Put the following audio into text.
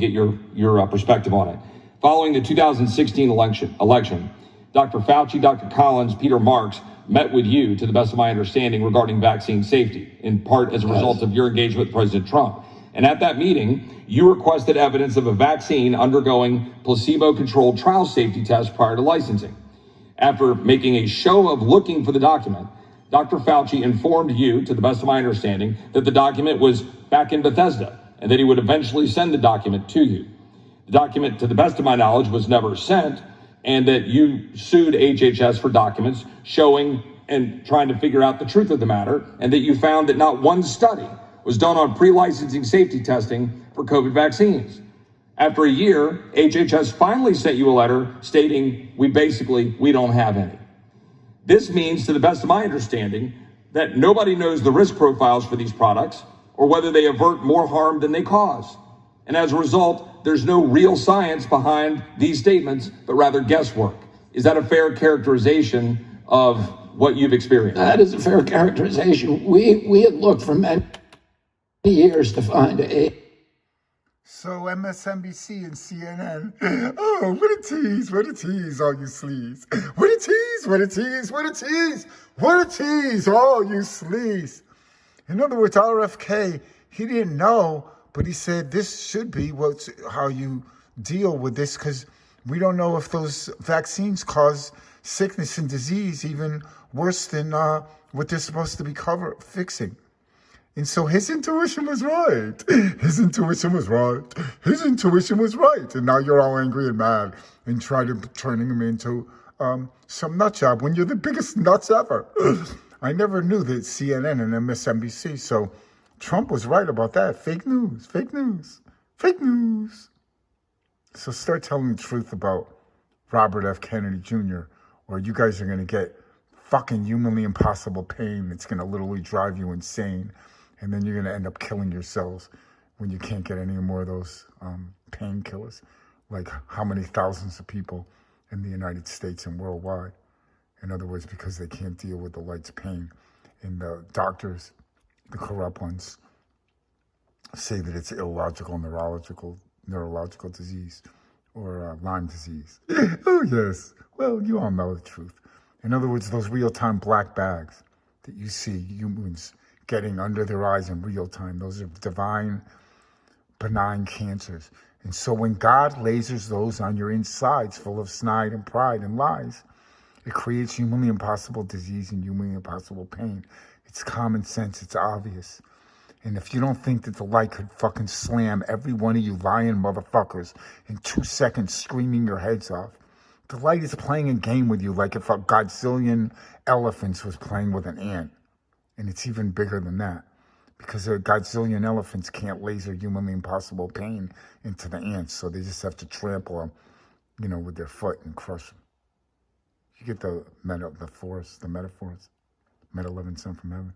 get your perspective on it. Following the 2016 election, Dr. Fauci, Dr. Collins, Peter Marks met with you, to the best of my understanding, regarding vaccine safety, in part as a result of your engagement with President Trump. And at that meeting, you requested evidence of a vaccine undergoing placebo-controlled trial safety tests prior to licensing. After making a show of looking for the document, Dr. Fauci informed you, to the best of my understanding, that the document was back in Bethesda and that he would eventually send the document to you. The document, to the best of my knowledge, was never sent, and that you sued HHS for documents showing and trying to figure out the truth of the matter, and that you found that not one study was done on pre-licensing safety testing for COVID vaccines. After a year, HHS finally sent you a letter stating, we don't have any. This means, to the best of my understanding, that nobody knows the risk profiles for these products or whether they avert more harm than they cause. And as a result, there's no real science behind these statements, but rather guesswork. Is that a fair characterization of what you've experienced? That is a fair characterization. We had looked for many years to find a... So MSNBC and CNN, oh, what a tease, all you sleaze. What a tease, what a tease, what a tease, what a tease, all you sleaze. In other words, RFK, he didn't know, but he said this should be how you deal with this, because we don't know if those vaccines cause sickness and disease even worse than what they're supposed to be fixing. And so his intuition was right. His intuition was right. His intuition was right. And now you're all angry and mad and try to turning him into some nut job when you're the biggest nuts ever. I never knew that CNN and MSNBC. So Trump was right about that. Fake news, fake news, fake news. So start telling the truth about Robert F. Kennedy Jr. or you guys are going to get fucking humanly impossible pain that's going to literally drive you insane. And then you're going to end up killing yourselves when you can't get any more of those painkillers. Like how many thousands of people in the United States and worldwide. In other words, because they can't deal with the light's pain. And the doctors, the corrupt ones, say that it's illogical neurological disease or Lyme disease. Oh, yes. Well, you all know the truth. In other words, those real-time black bags that you see humans getting under their eyes in real time, those are divine, benign cancers. And so when God lasers those on your insides full of snide and pride and lies, it creates humanly impossible disease and humanly impossible pain. It's common sense. It's obvious. And if you don't think that the light could fucking slam every one of you lying motherfuckers in 2 seconds screaming your heads off, the light is playing a game with you like if a godzillion elephants was playing with an ant. And it's even bigger than that, because a godzillion elephants can't laser humanly impossible pain into the ants, so they just have to trample them, with their foot and crush them. You get the metaphors, meta 11 sent from heaven.